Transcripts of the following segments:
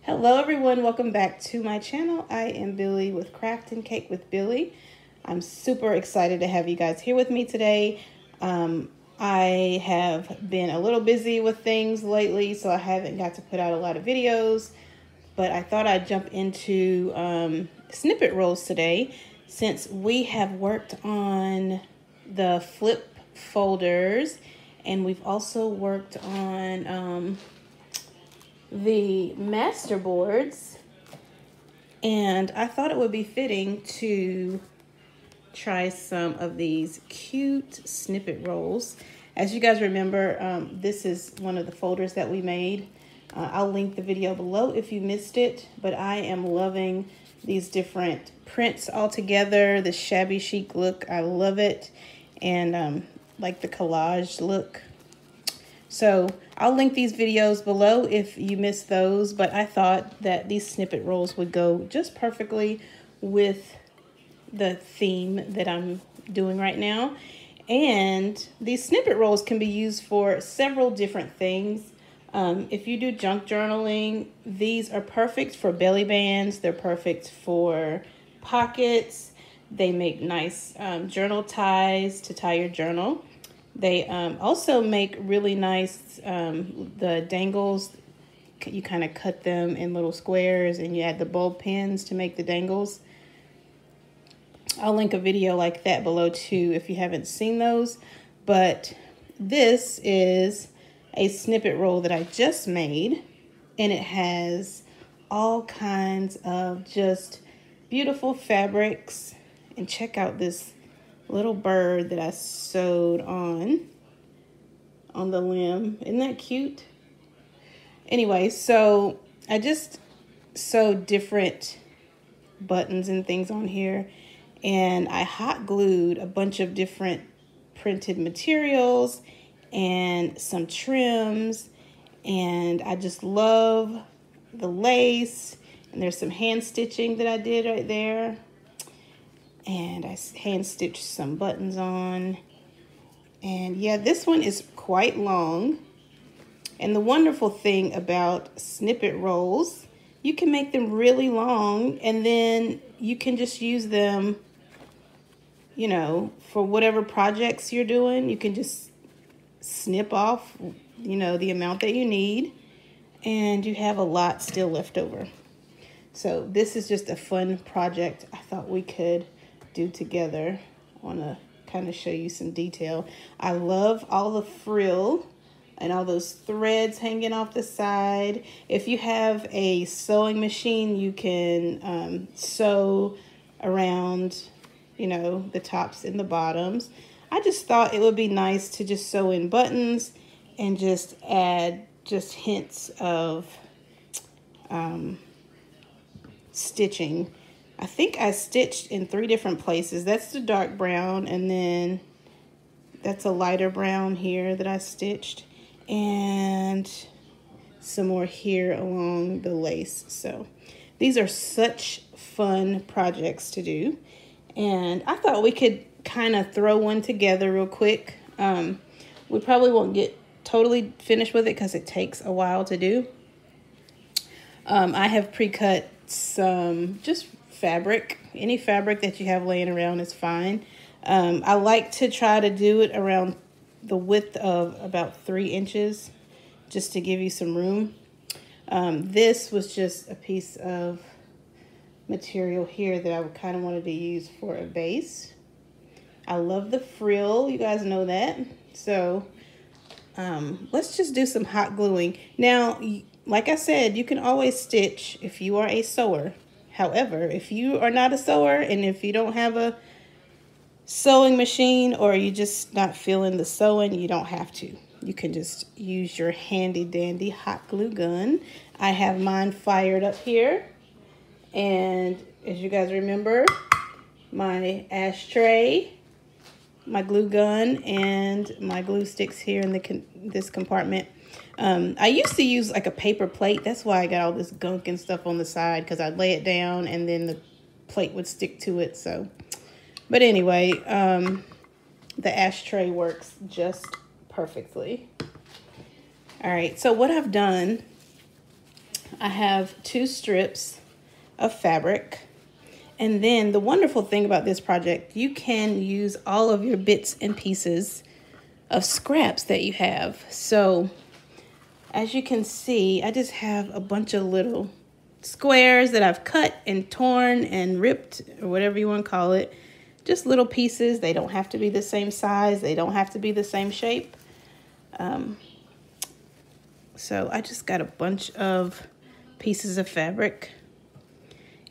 Hello everyone, welcome back to my channel. I am Billy with Craft and Cake with Billy. I'm super excited to have you guys here with me today. I have been a little busy with things lately, so I haven't got to put out a lot of videos, but I thought I'd jump into snippet rolls today since we have worked on the flip folders and we've also worked on the master boards, and I thought it would be fitting to try some of these cute snippet rolls. As you guys remember, this is one of the folders that we made. I'll link the video below if you missed it, but I am loving these different prints all together, the shabby chic look, I love it, and like the collage look. So I'll link these videos below if you missed those, but I thought that these snippet rolls would go just perfectly with the theme that I'm doing right now. And these snippet rolls can be used for several different things. If you do junk journaling, these are perfect for belly bands. They're perfect for pockets. They make nice journal ties to tie your journal. They also make really nice, the dangles, you kind of cut them in little squares and you add the bulb pins to make the dangles. I'll link a video like that below too if you haven't seen those. But this is a snippet roll that I just made, and it has all kinds of just beautiful fabrics. And check out this little bird that I sewed on the limb. Isn't that cute? Anyway, so I just sewed different buttons and things on here, and I hot glued a bunch of different printed materials and some trims, and I just love the lace, and there's some hand stitching that I did right there. And I hand stitched some buttons on. And yeah, this one is quite long. And the wonderful thing about snippet rolls, you can make them really long and then you can just use them, you know, for whatever projects you're doing. You can just snip off, you know, the amount that you need, and you have a lot still left over. So this is just a fun project I thought we could do together. I want to kind of show you some detail. I love all the frill and all those threads hanging off the side. If you have a sewing machine, you can sew around, you know, the tops and the bottoms. I just thought it would be nice to just sew in buttons and just add just hints of stitching. I think I stitched in 3 different places. That's the dark brown, and then that's a lighter brown here that I stitched, and some more here along the lace. So these are such fun projects to do, and I thought we could kind of throw one together real quick. We probably won't get totally finished with it because it takes a while to do. I have pre-cut some just fabric. Any fabric that you have laying around is fine. I like to try to do it around the width of about 3 inches just to give you some room. This was just a piece of material here that I kind of wanted to use for a base. I love the frill, you guys know that. So let's just do some hot gluing. Now, like I said, you can always stitch if you are a sewer. However, if you are not a sewer and if you don't have a sewing machine or you're just not feeling the sewing, you don't have to. You can just use your handy dandy hot glue gun. I have mine fired up here. And as you guys remember, my ashtray, my glue gun, and my glue sticks here in this compartment. I used to use like a paper plate. That's why I got all this gunk and stuff on the side, because I'd lay it down and then the plate would stick to it. So, but anyway, the ashtray works just perfectly. All right, so what I've done I have 2 strips of fabric. And then the wonderful thing about this project, you can use all of your bits and pieces of scraps that you have. So as you can see, I just have a bunch of little squares that I've cut and torn and ripped, or whatever you want to call it. Just little pieces. They don't have to be the same size. They don't have to be the same shape. So I just got a bunch of pieces of fabric.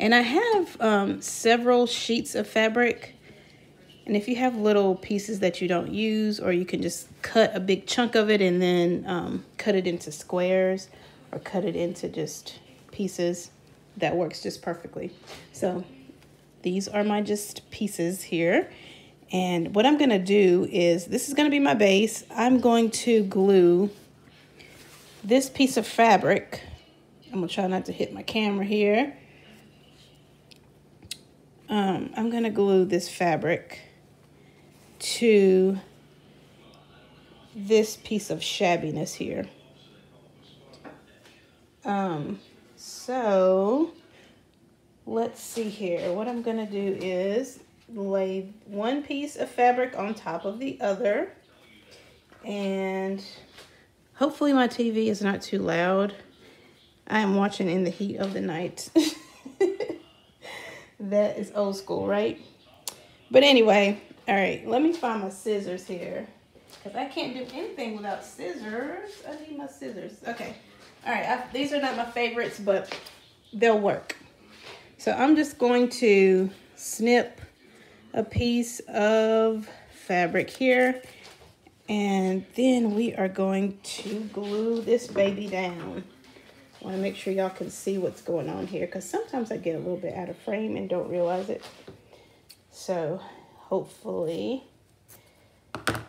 And I have several sheets of fabric. And if you have little pieces that you don't use, or you can just cut a big chunk of it and then cut it into squares, or cut it into just pieces, that works just perfectly. So these are my just pieces here. And what I'm gonna do is, this is gonna be my base. I'm going to glue this piece of fabric. I'm gonna try not to hit my camera here. I'm gonna glue this fabric to this piece of shabbiness here. So let's see here. What I'm gonna do is lay one piece of fabric on top of the other, and hopefully my TV is not too loud. I am watching in the heat of the night. That is old school, right? But anyway, all right, let me find my scissors here, because I can't do anything without scissors. I need my scissors. Okay. All right, these are not my favorites, but they'll work. So I'm just going to snip a piece of fabric here, and then we are going to glue this baby down. I want to make sure y'all can see what's going on here, because sometimes I get a little bit out of frame and don't realize it. So hopefully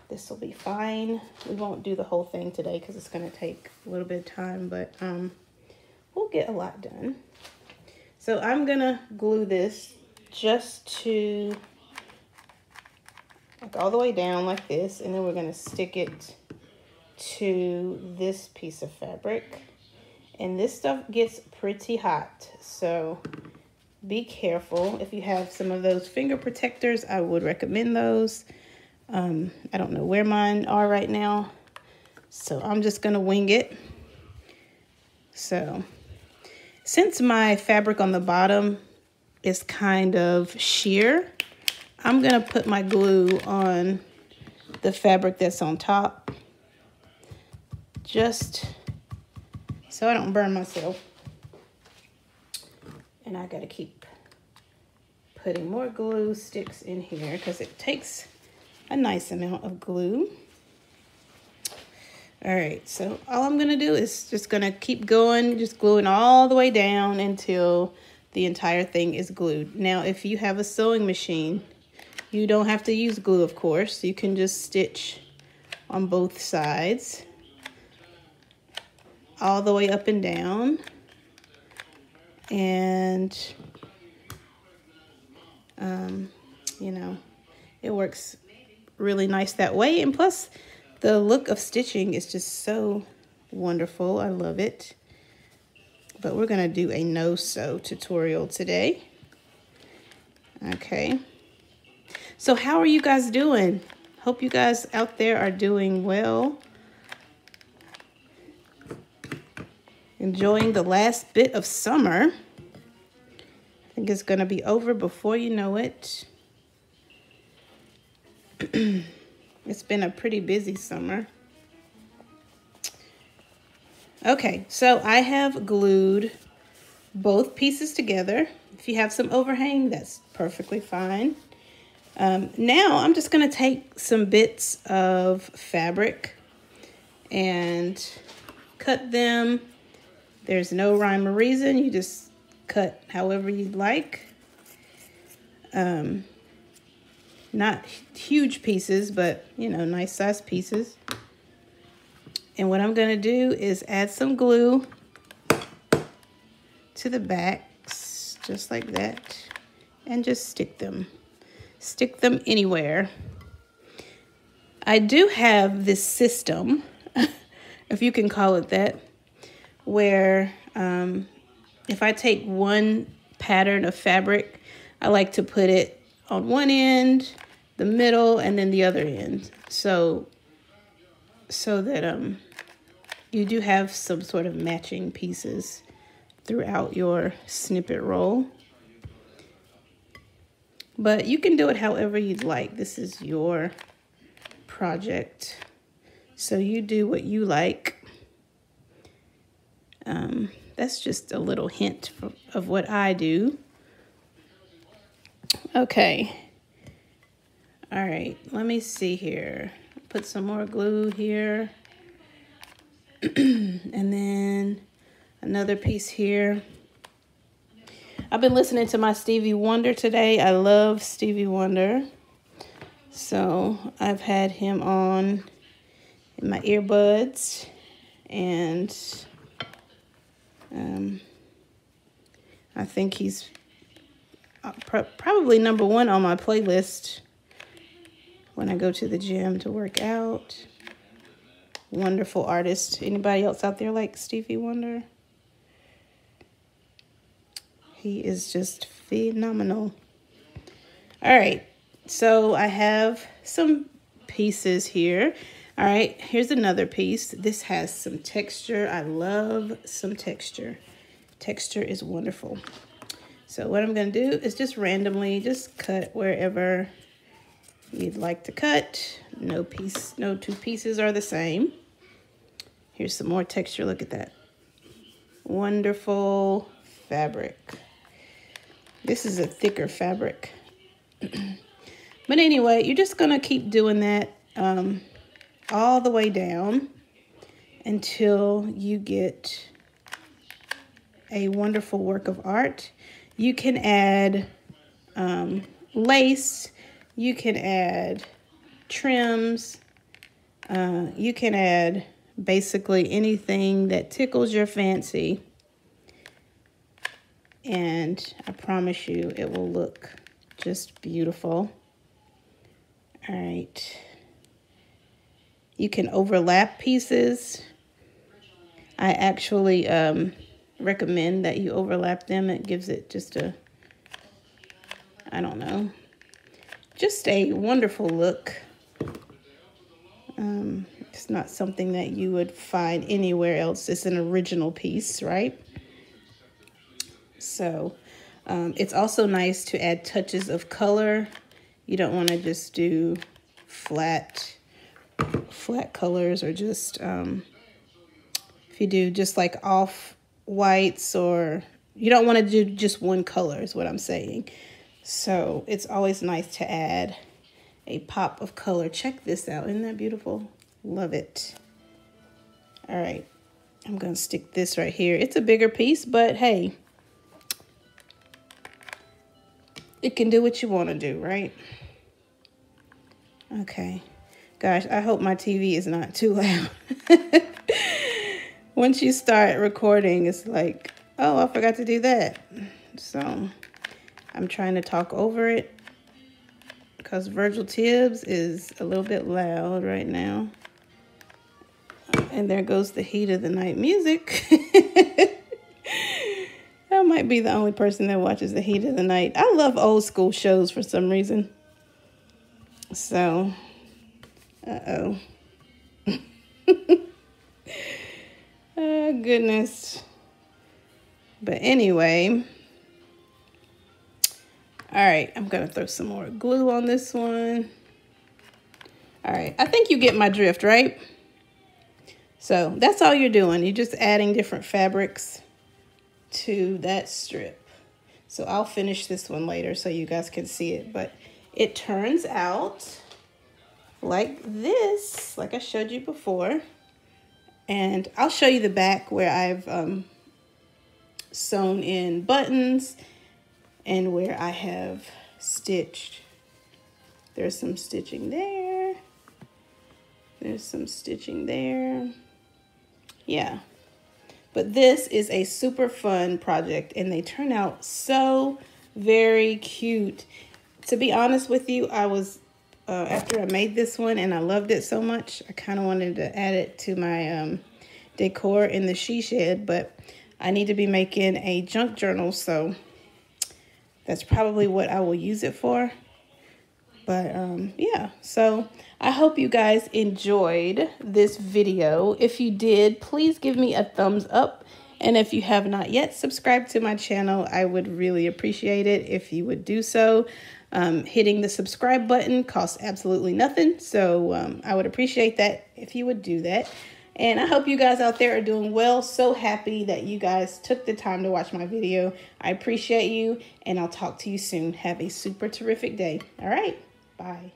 this will be fine. We won't do the whole thing today because it's going to take a little bit of time, but we'll get a lot done. So I'm going to glue this just to, like, all the way down like this, and then we're going to stick it to this piece of fabric. And this stuff gets pretty hot, so be careful. If you have some of those finger protectors, I would recommend those. I don't know where mine are right now, so I'm just gonna wing it. So since my fabric on the bottom is kind of sheer, I'm gonna put my glue on the fabric that's on top, just so I don't burn myself. And I gotta keep putting more glue sticks in here because it takes a nice amount of glue. All right, so all I'm gonna do is just gonna keep going, just gluing all the way down until the entire thing is glued. Now, if you have a sewing machine, you don't have to use glue, of course. You can just stitch on both sides, all the way up and down, and you know, it works really nice that way. And plus, the look of stitching is just so wonderful. I love it. But we're gonna do a no-sew tutorial today. Okay, so how are you guys doing? Hope you guys out there are doing well. Enjoying the last bit of summer. I think it's gonna be over before you know it. It's been a pretty busy summer. Okay, so I have glued both pieces together. If you have some overhang, that's perfectly fine. Now I'm just gonna take some bits of fabric and cut them. There's no rhyme or reason. You just cut however you'd like. Not huge pieces, but, you know, nice sized pieces. And what I'm gonna do is add some glue to the backs, just like that, and just stick them. Stick them anywhere. I do have this system, if you can call it that, where If I take one pattern of fabric, I like to put it on one end, the middle, and then the other end. So that you do have some sort of matching pieces throughout your snippet roll. But you can do it however you'd like. This is your project, so you do what you like. That's just a little hint of what I do. Okay. All right, let me see here. Put some more glue here. And then another piece here. I've been listening to my Stevie Wonder today. I love Stevie Wonder. So I've had him on in my earbuds, and I think he's probably #1 on my playlist when I go to the gym to work out. Wonderful artist. Anybody else out there like Stevie Wonder? He is just phenomenal. All right, so I have some pieces here. All right, here's another piece. This has some texture. I love some texture. Texture is wonderful. So what I'm going to do is just randomly just cut wherever you'd like to cut. No two pieces are the same. Here's some more texture. Look at that. Wonderful fabric. This is a thicker fabric. But anyway, you're just going to keep doing that all the way down until you get a wonderful work of art. You can add lace. You can add trims. You can add basically anything that tickles your fancy. And I promise you it will look just beautiful. All right. You can overlap pieces. I actually recommend that you overlap them. It gives it just a, I don't know, just a wonderful look. It's not something that you would find anywhere else. It's an original piece, right? So it's also nice to add touches of color. You don't want to just do flat colors, or just if you do just like off whites, or you don't want to do just one color is what I'm saying. So it's always nice to add a pop of color. Check this out. Isn't that beautiful? Love it. All right. I'm going to stick this right here. It's a bigger piece, but hey, it can do what you want to do, right? Okay. Gosh, I hope my TV is not too loud. Once you start recording, it's like, oh, I forgot to do that. So I'm trying to talk over it because Virgil Tibbs is a little bit loud right now. And there goes the heat of the night music. I might be the only person that watches the heat of the night. I love old school shows for some reason. So, uh-oh. Oh, goodness. But anyway, all right, I'm going to throw some more glue on this one. All right, I think you get my drift, right? So that's all you're doing. You're just adding different fabrics to that strip. So I'll finish this one later so you guys can see it. But it turns out like this, like I showed you before. And I'll show you the back where I've sewn in buttons and where I have stitched. There's some stitching there. There's some stitching there. Yeah. But this is a super fun project, and they turn out so very cute. To be honest with you, I was, after I made this one and I loved it so much, I kind of wanted to add it to my decor in the she shed, but I need to be making a junk journal, so that's probably what I will use it for. But yeah, so I hope you guys enjoyed this video. If you did, please give me a thumbs up. And if you have not yet subscribed to my channel, I would really appreciate it if you would do so. Hitting the subscribe button costs absolutely nothing. So I would appreciate that if you would do that. And I hope you guys out there are doing well. So happy that you guys took the time to watch my video. I appreciate you, and I'll talk to you soon. Have a super terrific day. All right. Bye.